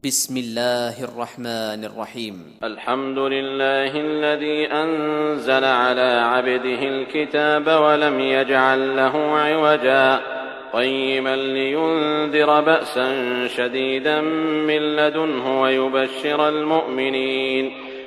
بسم الله الرحمن الرحيم. الحمد لله الذي أنزل على عبده الكتاب ولم يجعل له عوجا قيما لينذر بأسا شديدا من لدنه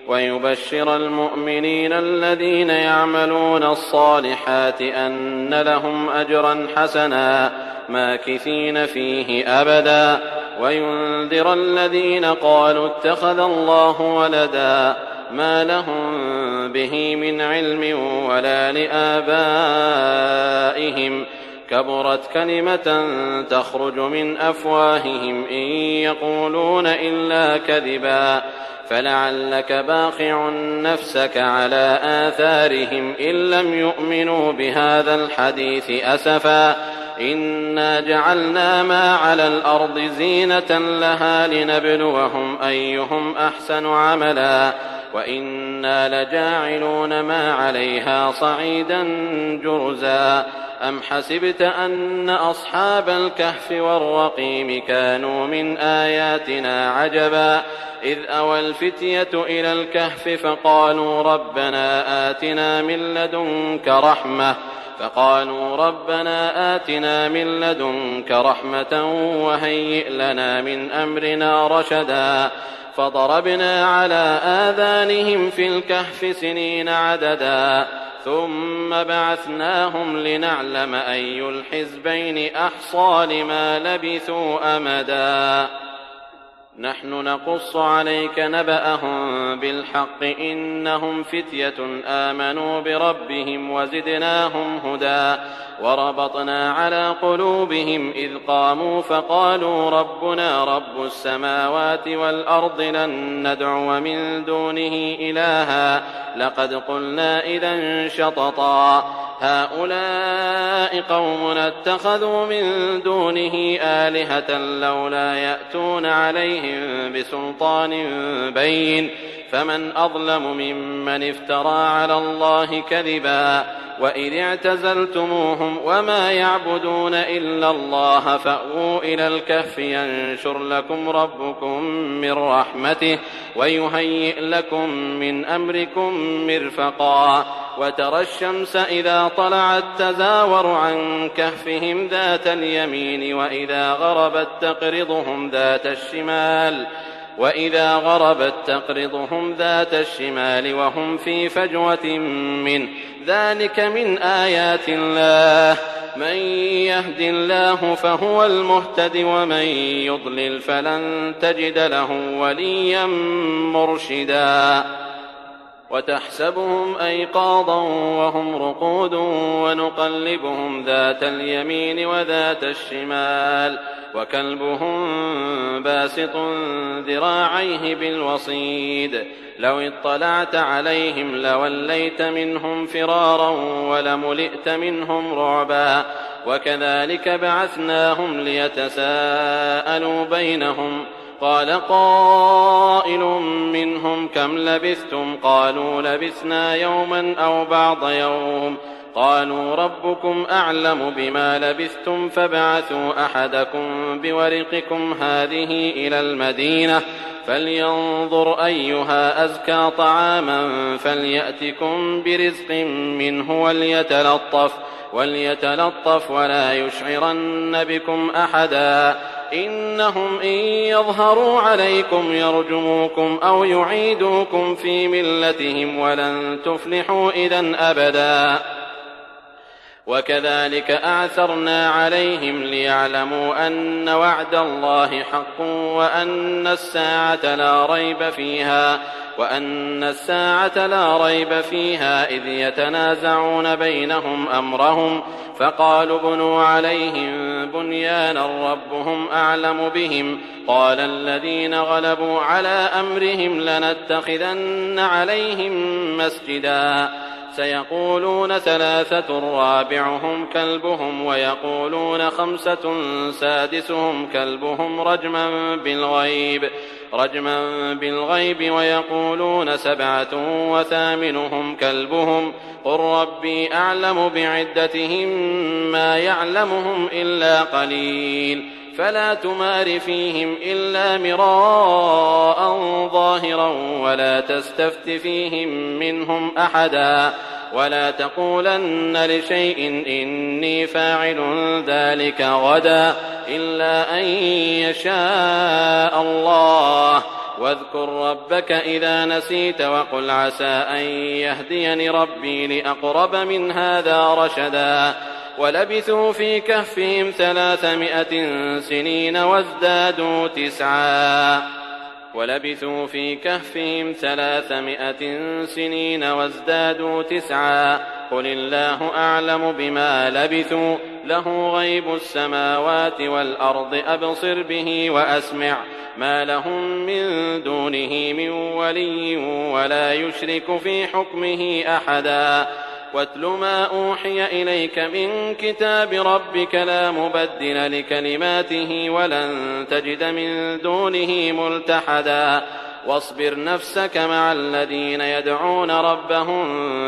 ويبشر المؤمنين الذين يعملون الصالحات أن لهم أجرا حسنا ماكثين فيه أبدا وينذر الذين قالوا اتخذ الله ولدا ما لهم به من علم ولا لآبائهم كبرت كلمة تخرج من أفواههم إن يقولون إلا كذبا فلعلك باخع نفسك على آثارهم إن لم يؤمنوا بهذا الحديث أسفا إنا جعلنا ما على الأرض زينة لها لنبلوهم أيهم أحسن عملا وإنا لجاعلون ما عليها صعيدا جرزا أم حسبت أن أصحاب الكهف والرقيم كانوا من آياتنا عجبا إذ أوى الفتية إلى الكهف فقالوا ربنا آتنا من لدنك رحمة وهيئ لنا من أمرنا رشدا فضربنا على آذانهم في الكهف سنين عددا ثم بعثناهم لنعلم أي الحزبين أحصى لما لبثوا أمدا نحن نقص عليك نبأهم بالحق إنهم فتية آمنوا بربهم وزدناهم هدى وربطنا على قلوبهم إذ قاموا فقالوا ربنا رب السماوات والأرض لن ندعو من دونه إلها لقد قلنا إذا شططا هؤلاء قومنا اتخذوا من دونه آلهة لولا يأتون عليهم بسلطان بين فمن أظلم ممن افترى على الله كذبا وإذ اعتزلتموهم وما يعبدون إلا الله فأووا إلى الكهف ينشر لكم ربكم من رحمته ويهيئ لكم من أمركم مرفقا وترى الشمس إذا طلعت تزاور عن كهفهم ذات اليمين وإذا غربت تقرضهم ذات الشمال وهم في فجوة منه ذلك من آيات الله من يهد الله فهو المهتد ومن يضلل فلن تجد له وليا مرشدا وتحسبهم أيقاظا وهم رقود ونقلبهم ذات اليمين وذات الشمال وكلبهم باسط ذراعيه بالوصيد لو اطلعت عليهم لوليت منهم فرارا ولملئت منهم رعبا وكذلك بعثناهم ليتساءلوا بينهم قال قائل منهم كم لبثتم قالوا لبثنا يوما أو بعض يوم قالوا ربكم أعلم بما لبثتم فابعثوا أحدكم بورقكم هذه إلى المدينة فلينظر أيها أزكى طعاما فليأتكم برزق منه وليتلطف ولا يشعرن بكم أحدا إنهم إن يظهروا عليكم يرجموكم أو يعيدوكم في ملتهم ولن تفلحوا إذن أبدا وكذلك أعثرنا عليهم ليعلموا أن وعد الله حق وأن الساعة لا ريب فيها إذ يتنازعون بينهم أمرهم فقالوا ابنوا عليهم بنيانا ربهم أعلم بهم قال الذين غلبوا على أمرهم لنتخذن عليهم مسجدا سيقولون 3 رابعهم كلبهم ويقولون 5 سادسهم كلبهم رجما بالغيب ويقولون 7 وثامنهم كلبهم قل ربي أعلم بعدتهم ما يعلمهم إلا قليل فلا تمار فيهم إلا مراء ظاهرا ولا تستفت فيهم منهم أحدا ولا تقولن لشيء إني فاعل ذلك غدا إلا أن يشاء الله واذكر ربك إذا نسيت وقل عسى أن يهديني ربي لأقرب من هذا رشدا ولبثوا في كهفهم 300 سنين وازدادوا تسعا قل الله أعلم بما لبثوا له غيب السماوات والأرض أبصر به وأسمع ما لهم من دونه من ولي ولا يشرك في حكمه أحدا واتل ما أوحي إليك من كتاب ربك لا مبدل لكلماته ولن تجد من دونه ملتحدا واصبر نفسك مع الذين يدعون ربهم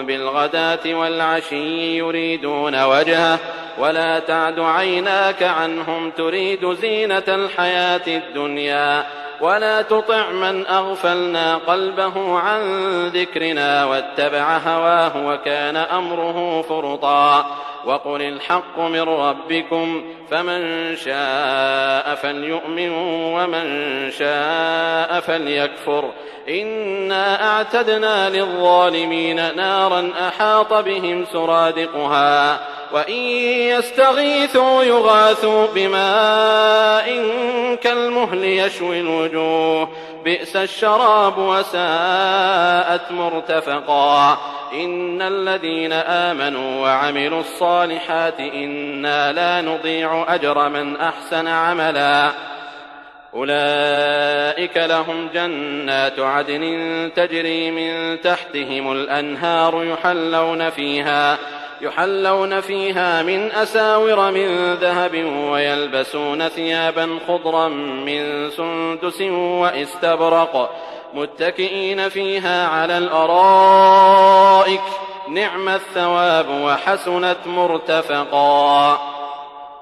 بالغداة والعشي يريدون وجهه ولا تعد عيناك عنهم تريد زينة الحياة الدنيا ولا تطع من أغفلنا قلبه عن ذكرنا واتبع هواه وكان أمره فرطا وقل الحق من ربكم فمن شاء فليؤمن ومن شاء فليكفر إنا أعتدنا للظالمين نارا أحاط بهم سرادقها وإن يستغيثوا يغاثوا بماء كالمهل يشوي الوجوه بئس الشراب وساءت مرتفقا إن الذين آمنوا وعملوا الصالحات إنا لا نضيع أجر من أحسن عملا أولئك لهم جنات عدن تجري من تحتهم الأنهار يحلون فيها من أساور من ذهب ويلبسون ثيابا خضرا من سندس واستبرق متكئين فيها على الأرائك نعم الثواب وحسنت مرتفقا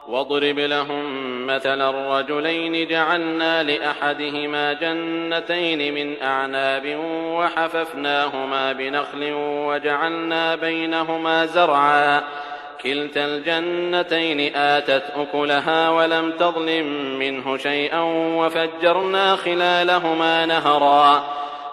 واضرب لهم مثل الرجلين جعلنا لأحدهما جنتين من أعناب وحففناهما بنخل وجعلنا بينهما زرعا كلتا الجنتين آتت أكلها ولم تظلم منه شيئا وفجرنا خلالهما نهرا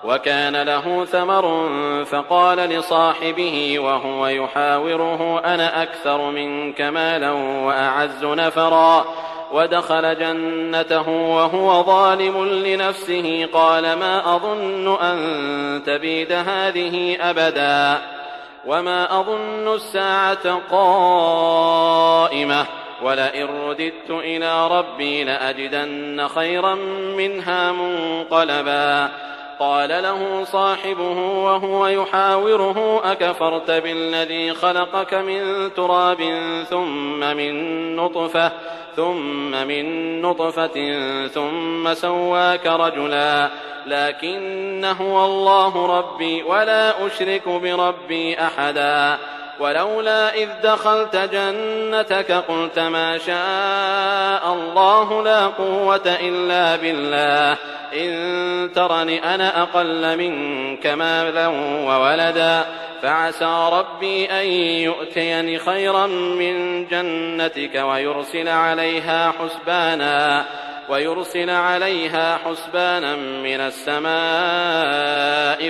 وكان له ثمر فقال لصاحبه وهو يحاوره أنا أكثر منك مالا وأعز نفرا ودخل جنته وهو ظالم لنفسه قال ما أظن أن تبيد هذه أبدا وما أظن الساعة قائمة ولئن رددت إلى ربي لأجدن خيرا منها منقلبا قال له صاحبه وهو يحاوره أكفرت بالذي خلقك من تراب ثم من نطفة ثم سواك رجلا لكن هو الله ربي ولا أشرك بربي أحدا ولولا إذ دخلت جنتك قلت ما شاء الله لا قوة إلا بالله إن ترني أنا أقل منك مالا وولدا فعسى ربي أن يؤتيني خيرا من جنتك ويرسل عليها حسبانا من السماء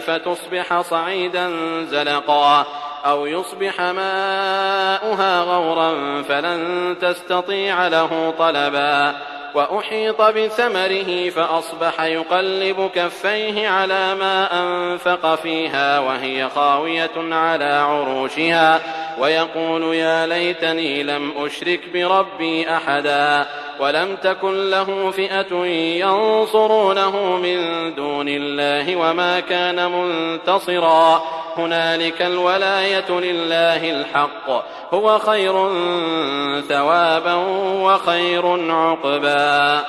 فتصبح صعيدا زلقا أو يصبح ماؤها غورا فلن تستطيع له طلبا وأحيط بثمره فأصبح يقلب كفيه على ما أنفق فيها وهي خاوية على عروشها ويقول يا ليتني لم أشرك بربي أحدا ولم تكن له فئة ينصرونه من دون الله وما كان منتصرا هنالك الولاية لله الحق هو خير ثوابا وخير عقبا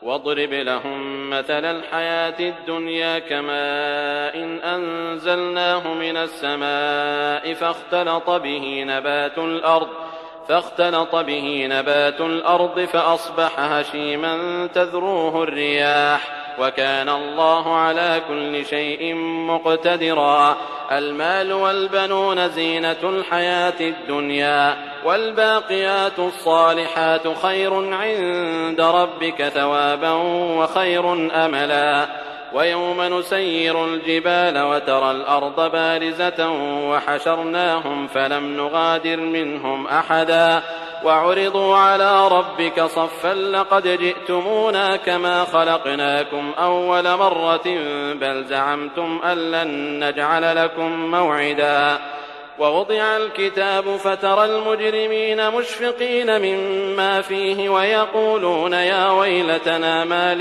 واضرب لهم مثل الحياة الدنيا كماء إن فاختلط به نبات الأرض فأصبح هشيما تذروه الرياح وكان الله على كل شيء مقتدرا. المال والبنون زينة الحياة الدنيا والباقيات الصالحات خير عند ربك ثوابا وخير أملا. ويوم نسير الجبال وترى الأرض بارزة وحشرناهم فلم نغادر منهم أحدا وعرضوا على ربك صفا لقد جئتمونا كما خلقناكم أول مرة بل زعمتم أن لن نجعل لكم موعدا. ووضع الكتاب فترى المجرمين مشفقين مما فيه ويقولون يا ويلتنا ما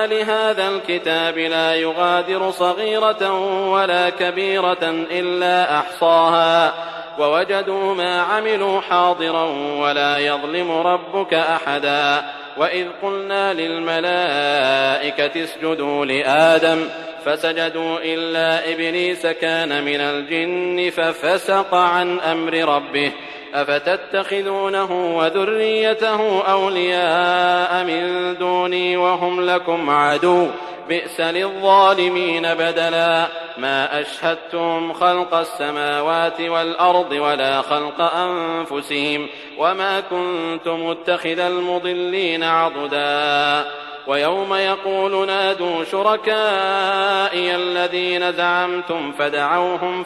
لهذا الكتاب لا يغادر صغيرة ولا كبيرة إلا أحصاها ووجدوا ما عملوا حاضرا ولا يظلم ربك أحدا. وإذ قلنا للملائكة اسجدوا لآدم فسجدوا إلا إبليس كان من الجن ففسق عن أمر ربه أفتتخذونه وذريته أولياء من دوني وهم لكم عدو بئس للظالمين بدلا. ما أشهدتم خلق السماوات والأرض ولا خلق أنفسهم وما كنت متخذ المضلين عضدا. ويوم يقول نادوا شركائي الذين زعمتم فدعوهم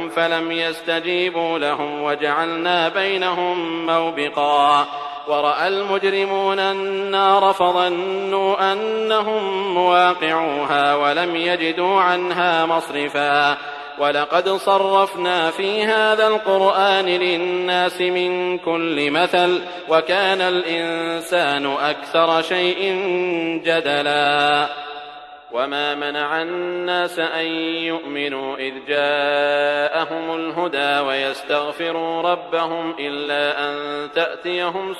فلم يستجيبوا لهم وجعلنا بينهم موبقا. ورأى المجرمون النار فظنوا أنهم مواقعوها ولم يجدوا عنها مصرفا. ولقد صرفنا في هذا القرآن للناس من كل مثل وكان الإنسان أكثر شيء جدلا. وما منع الناس أن يؤمنوا إذ جاءهم الهدى ويستغفروا ربهم إلا أن تأتيهم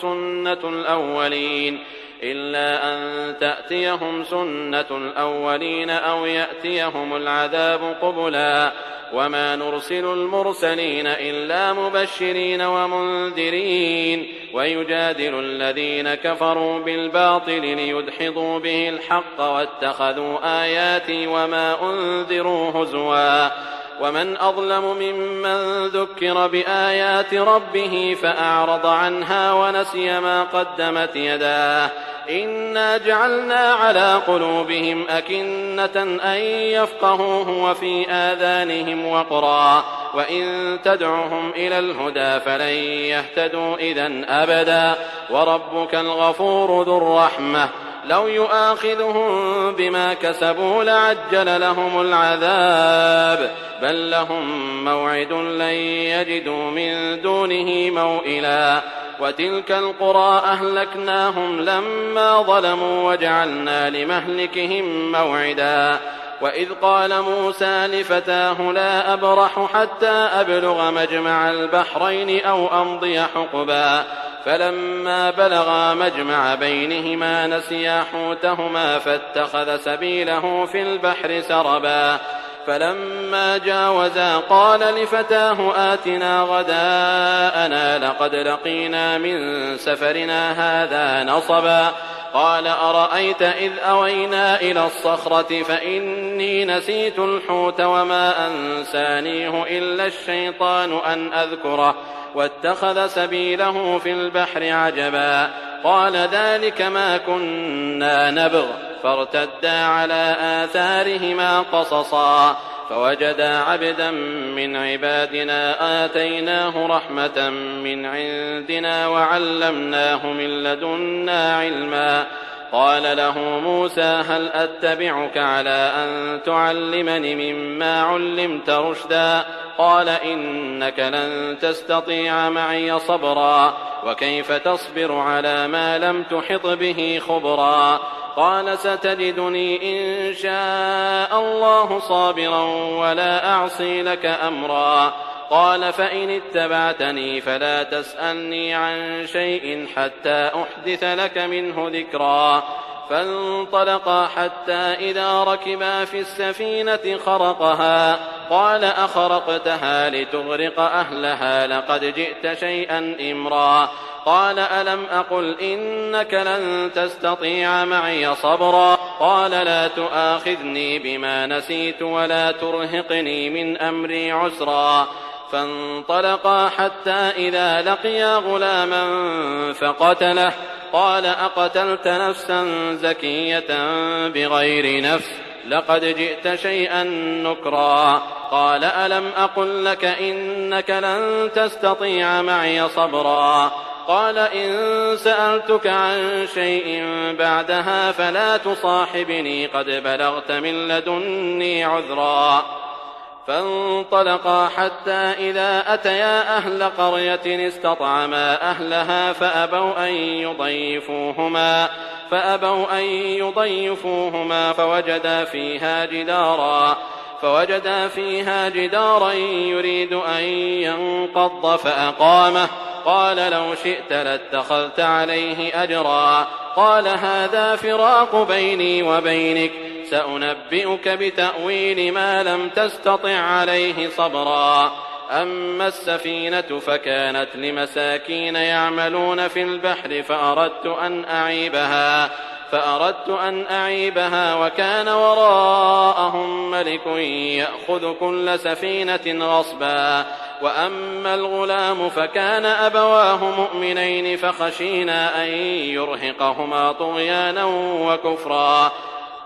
سنة الأولين أو يأتيهم العذاب قبلا. وما نرسل المرسلين إلا مبشرين ومنذرين ويجادل الذين كفروا بالباطل ليدحضوا به الحق واتخذوا آياتي وما أنذروا هزوا. ومن أظلم ممن ذكر بآيات ربه فأعرض عنها ونسي ما قدمت يداه إنا جعلنا على قلوبهم أكنة أن يفقهوه وفي آذانهم وقرا وإن تدعهم إلى الهدى فلن يهتدوا إذن أبدا. وربك الغفور ذو الرحمة لو يؤاخذهم بما كسبوا لعجل لهم العذاب بل لهم موعد لن يجدوا من دونه موئلا. وتلك القرى أهلكناهم لما ظلموا وجعلنا لمهلكهم موعدا. وإذ قال موسى لفتاه لا أبرح حتى أبلغ مجمع البحرين أو أمضي حقبا فلما بلغا مجمع بينهما نسيا حوتهما فاتخذ سبيله في البحر سربا. فلما جاوزا قال لفتاه آتنا غداءنا لقد لقينا من سفرنا هذا نصبا. قال أرأيت إذ أوينا إلى الصخرة فإني نسيت الحوت وما أنسانيه إلا الشيطان أن أذكره واتخذ سبيله في البحر عجبا. قال ذلك ما كنا نبغ فارتدا على آثارهما قصصا فوجدا عبدا من عبادنا آتيناه رحمة من عندنا وعلمناه من لدنا علما. قال له موسى هل أتبعك على أن تعلمني مما علمت رشدا قال إنك لن تستطيع معي صبرا وكيف تصبر على ما لم تحط به خبرا. قال ستجدني إن شاء الله صابرا ولا أعصي لك أمرا. قال فإن اتبعتني فلا تسألني عن شيء حتى أحدث لك منه ذكرا. فانطلقا حتى إذا ركبا في السفينة خرقها قال أخرقتها لتغرق أهلها لقد جئت شيئا إمرا قال ألم أقل إنك لن تستطيع معي صبرا قال لا تؤاخذني بما نسيت ولا ترهقني من أمري عسرا فانطلقا حتى إذا لقيا غلاما فقتله قال أقتلت نفسا زكية بغير نفس لقد جئت شيئا نكرا قال ألم أقل لك إنك لن تستطيع معي صبرا قال إن سألتك عن شيء بعدها فلا تصاحبني قد بلغت من لدني عذرا فانطلقا حتى إذا أتيا أهل قرية استطعما أهلها فأبوا أن يضيفوهما فوجدا فيها جدارا يريد أن ينقض فأقامه قال لو شئت لاتخذت عليه أجرا قال هذا فراق بيني وبينك سأنبئك بتأويل ما لم تستطع عليه صبرا أما السفينة فكانت لمساكين يعملون في البحر فأردت أن أعيبها وكان وراءهم ملك يأخذ كل سفينة غصبا وأما الغلام فكان أبواه مؤمنين فخشينا أن يرهقهما طغيانا وكفرا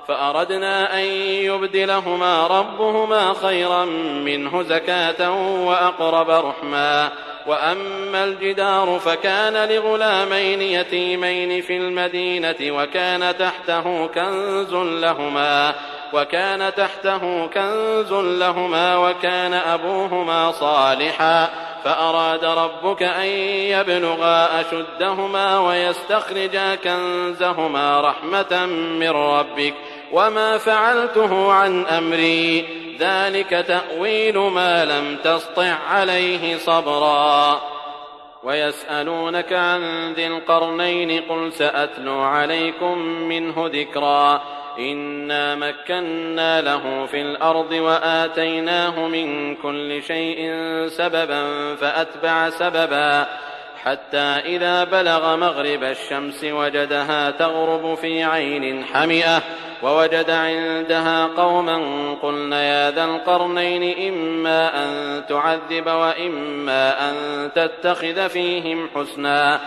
فأردنا أن يبدلهما ربهما خيرا منه زكاة وأقرب رحما وأما الجدار فكان لغلامين يتيمين في المدينة وكان تحته كنز لهما وكان أبوهما صالحا فأراد ربك أن يبلغا أشدهما ويستخرجا كنزهما رحمة من ربك وما فعلته عن أمري ذلك تأويل ما لم تسطع عليه صبرا ويسألونك عن ذي القرنين قل سأتلو عليكم منه ذكرا إنا مكنا له في الأرض وآتيناه من كل شيء سببا فأتبع سببا حتى إذا بلغ مغرب الشمس وجدها تغرب في عين حمئة ووجد عندها قوما قلنا يا ذا القرنين إما أن تعذب وإما أن تتخذ فيهم حسنا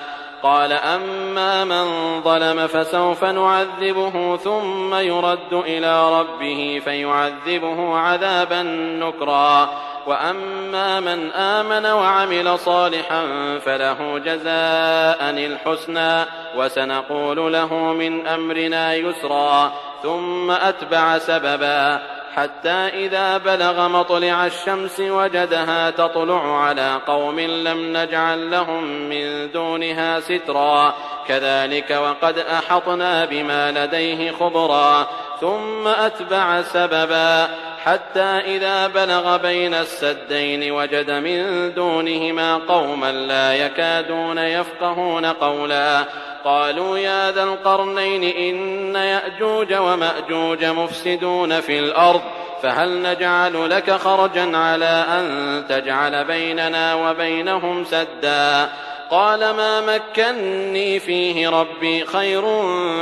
قال أما من ظلم فسوف نعذبه ثم يرد إلى ربه فيعذبه عذابا نكرا وأما من آمن وعمل صالحا فله جزاء الحسنى وسنقول له من أمرنا يسرا ثم أتبع سببا حتى إذا بلغ مطلع الشمس وجدها تطلع على قوم لم نجعل لهم من دونها سترا كذلك وقد أحطنا بما لديه خبرا ثم أتبع سببا حتى إذا بلغ بين السدين وجد من دونهما قوما لا يكادون يفقهون قولا قالوا يا ذا القرنين إن يأجوج ومأجوج مفسدون في الأرض فهل نجعل لك خرجا على أن تجعل بيننا وبينهم سدا قال ما مكني فيه ربي خير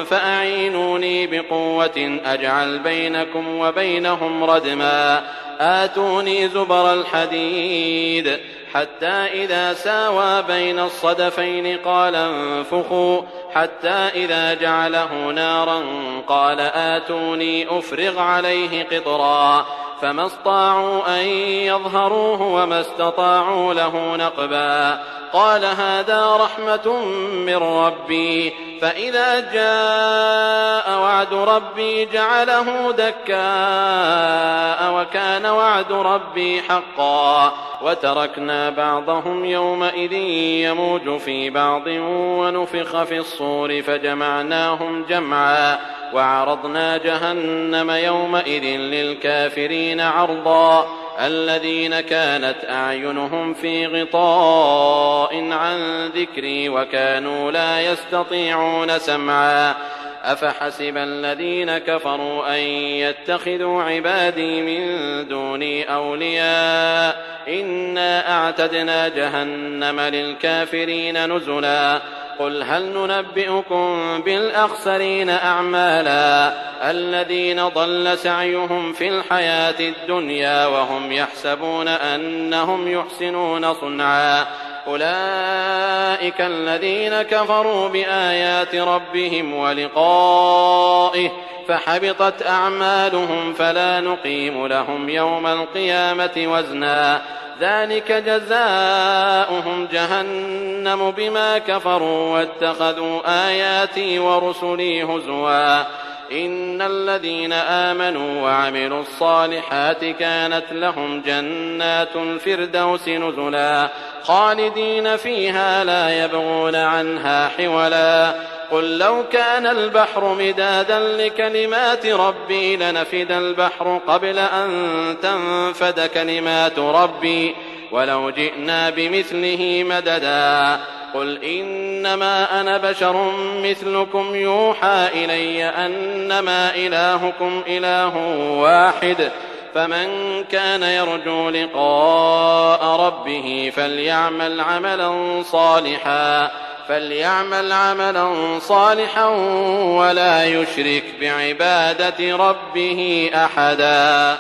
فأعينوني بقوة أجعل بينكم وبينهم ردما آتوني زبر الحديد حتى إذا ساوى بين الصدفين قال انفخوا حتى إذا جعله نارا قال آتوني أفرغ عليه قطرا فما استطاعوا أن يظهروه وما استطاعوا له نقبا قال هذا رحمة من ربي فإذا جاء وعد ربي جعله دكاء وكان وعد ربي حقا وتركنا بعضهم يومئذ يموج في بعض ونفخ في الصور فجمعناهم جمعا وعرضنا جهنم يومئذ للكافرين عرضا الذين كانت أعينهم في غطاء عن ذكري وكانوا لا يستطيعون سمعا أفحسب الذين كفروا أن يتخذوا عبادي من دوني أولياء إنا أعتدنا جهنم للكافرين نزلا قل هل ننبئكم بالأخسرين أعمالا الذين ضل سعيهم في الحياة الدنيا وهم يحسبون أنهم يحسنون صنعا أولئك الذين كفروا بآيات ربهم ولقائه فحبطت أعمالهم فلا نقيم لهم يوم القيامة وزنا ذلك جزاؤهم جهنم بما كفروا واتخذوا آياتي ورسلي هزوا إن الذين آمنوا وعملوا الصالحات كانت لهم جنات الفردوس نزلا خالدين فيها لا يبغون عنها حولا قل لو كان البحر مدادا لكلمات ربي لنفد البحر قبل أن تنفد كلمات ربي ولو جئنا بمثله مددا قل إنما أنا بشر مثلكم يوحى إلي أنما إلهكم إله واحد فمن كان يرجو لقاء ربه فليعمل عملا صالحا ولا يشرك بعبادة ربه أحدا.